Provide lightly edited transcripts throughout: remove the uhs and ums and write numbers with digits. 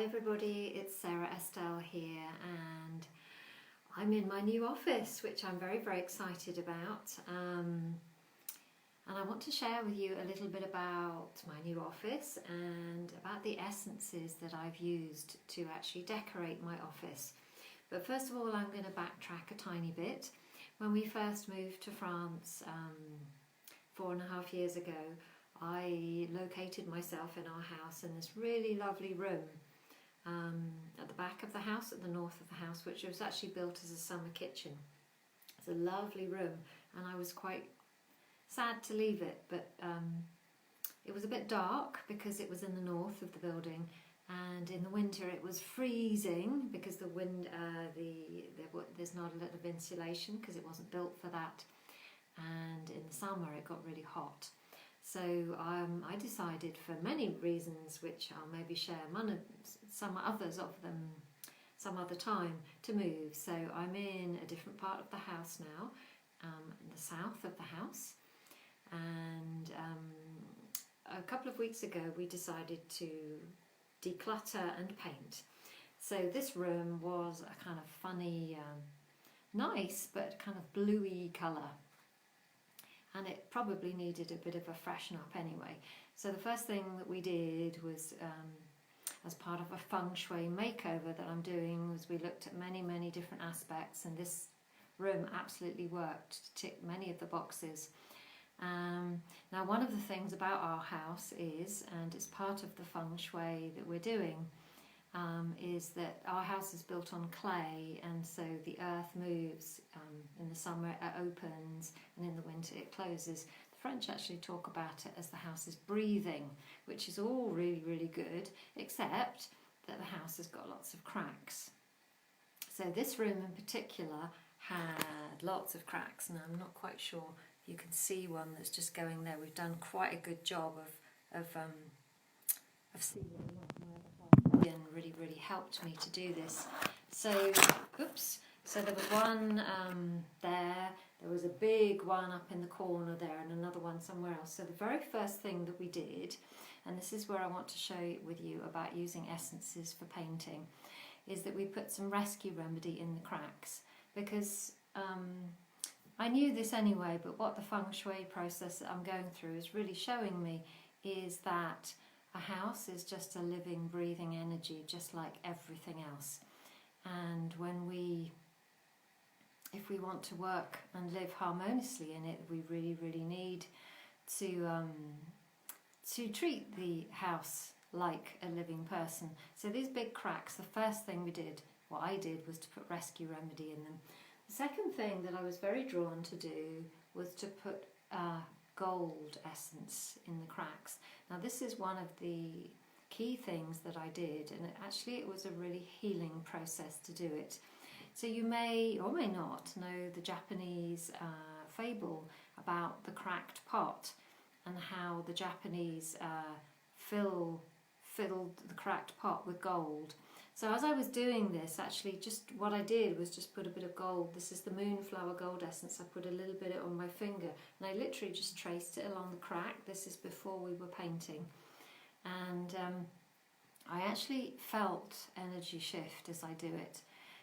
Hi everybody, it's Sarah Estelle here, and I'm in my new office, which I'm very excited about. And I want to share with you a little bit about my new office and about the essences that I've used to actually decorate my office. But first of all, I'm going to backtrack a tiny bit. When we first moved to France 4.5 years ago, I located myself in our house in this really lovely room at the back of the house, at the north of the house, which was actually built as a summer kitchen. It's a lovely room, and I was quite sad to leave it, but it was a bit dark because it was in the north of the building, and in the winter it was freezing because the wind, there's not a lot of insulation because it wasn't built for that, and in the summer it got really hot. So I decided, for many reasons, which I'll maybe share some others of them some other time, to move. So I'm in a different part of the house now, in the south of the house, and a couple of weeks ago we decided to declutter and paint. So this room was a kind of funny, nice but kind of bluey colour, and it probably needed a bit of a freshen up anyway. So the first thing that we did was, as part of a feng shui makeover that I'm doing, was we looked at many different aspects, and this room absolutely worked to tick many of the boxes. Now, one of the things about our house is, and it's part of the feng shui that we're doing, is that our house is built on clay, and so the earth moves. In the summer it opens, and in the winter it closes. The French actually talk about it as the house is breathing, which is all really good, except that the house has got lots of cracks. So this room in particular had lots of cracks, and I'm not quite sure if you can see one that's just going there. We've done quite a good job of sealing up my other half, and really helped me to do this. So, so there was one there was a big one up in the corner there, and another one somewhere else. So the very first thing that we did, and this is where I want to show with you about using essences for painting, is that we put some rescue remedy in the cracks, because I knew this anyway, but what the feng shui process that I'm going through is really showing me is that a house is just a living, breathing energy, just like everything else. And if we want to work and live harmoniously in it, we really need to treat the house like a living person. So these big cracks, the first thing what I did was to put rescue remedy in them. The second thing that I was very drawn to do was to put gold essence in the cracks. Now this is one of the key things that I did, and it was a really healing process to do it. So you may or may not know the Japanese fable about the cracked pot, and how the Japanese filled the cracked pot with gold. So as I was doing this, actually just what I did was just put a bit of gold. This is the moonflower gold essence. I put a little bit on my finger, and I literally just traced it along the crack. This is before we were painting, and I actually felt energy shift as I do it.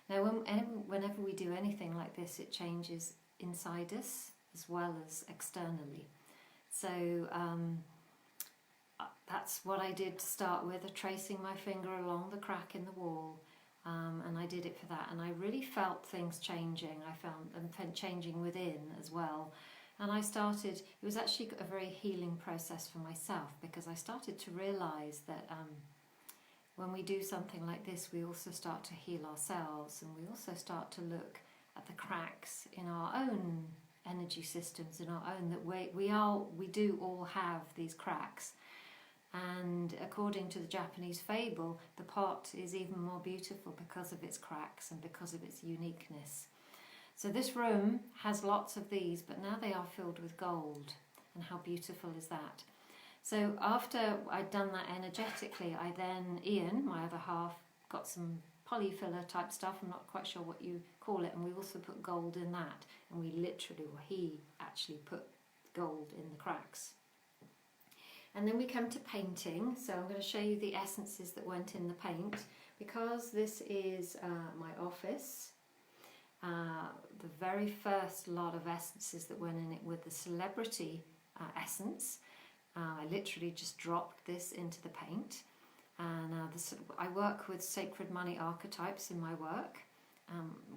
Now whenever we do anything like this, it changes inside us as well as externally. So that's what I did to start with, tracing my finger along the crack in the wall, and I did it for that, and I really felt things changing. I found them changing within as well, and it was actually a very healing process for myself, because I started to realise that when we do something like this, we also start to heal ourselves, and we also start to look at the cracks in our own energy systems, in our own, that we do all have these cracks. And according to the Japanese fable, the pot is even more beautiful because of its cracks and because of its uniqueness. So this room has lots of these, but now they are filled with gold, and how beautiful is that? So after I'd done that energetically, Ian, my other half, got some polyfiller type stuff, I'm not quite sure what you call it, and we also put gold in that, and he actually put gold in the cracks. And then we come to painting. So I'm going to show you the essences that went in the paint. Because this is my office, the very first lot of essences that went in it were the celebrity essence. I literally just dropped this into the paint. And I work with sacred money archetypes in my work.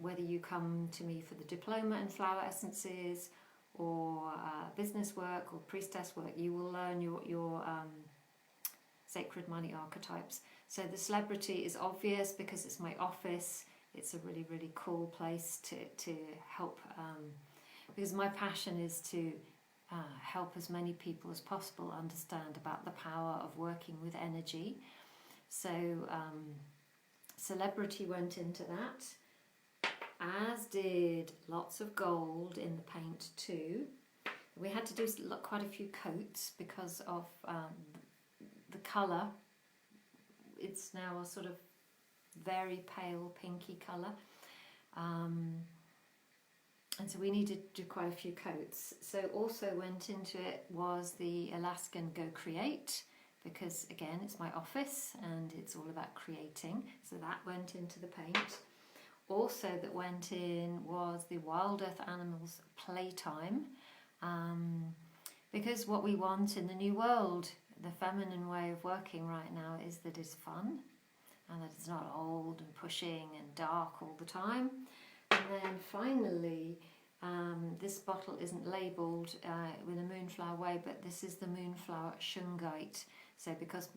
Whether you come to me for the diploma in flower essences or business work or priestess work, you will learn your sacred money archetypes. So the celebrity is obvious because it's my office. It's a really, really cool place to help, because my passion is to help as many people as possible understand about the power of working with energy. So celebrity went into that, as did lots of gold in the paint too. We had to do quite a few coats because of the colour. It's now a sort of very pale pinky colour, and so we needed to do quite a few coats. So also went into it was the Alaskan Go Create, because again it's my office and it's all about creating, so that went into the paint. Also that went in was the Wild Earth Animals Playtime, because what we want in the new world, the feminine way of working right now, is that it's fun and that it's not old and pushing and dark all the time. And then finally, this bottle isn't labelled with a moonflower way, but this is the moonflower shungite. So because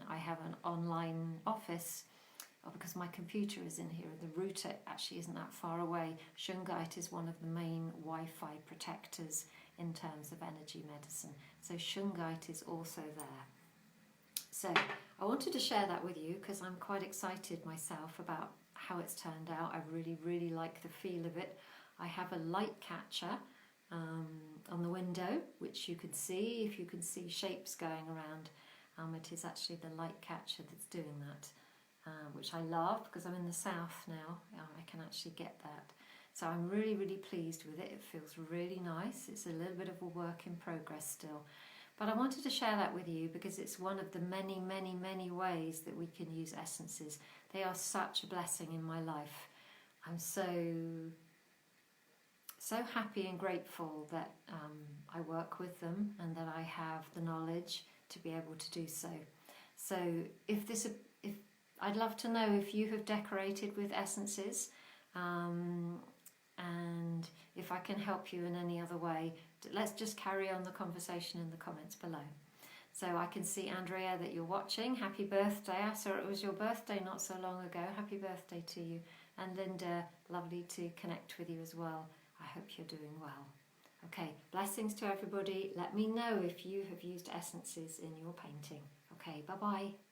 I have an online office, or because my computer is in here, the router actually isn't that far away. Shungite is one of the main Wi-Fi protectors in terms of energy medicine. So shungite is also there. So I wanted to share that with you because I'm quite excited myself about how it's turned out. I really, really like the feel of it. I have a light catcher on the window, which you can see. If you can see shapes going around, it is actually the light catcher that's doing that, which I love because I'm in the south now. I can actually get that. So I'm really, really pleased with it. It feels really nice. It's a little bit of a work in progress still. But I wanted to share that with you because it's one of the many, many, many ways that we can use essences. They are such a blessing in my life. I'm so happy and grateful that I work with them and that I have the knowledge to be able to do so. So if I'd love to know if you have decorated with essences, and if I can help you in any other way. Let's just carry on the conversation in the comments below. So I can see, Andrea, that you're watching. Happy birthday. I saw it was your birthday not so long ago. Happy birthday to you. And Linda, lovely to connect with you as well. I hope you're doing well. Okay, blessings to everybody. Let me know if you have used essences in your painting. Okay, bye-bye.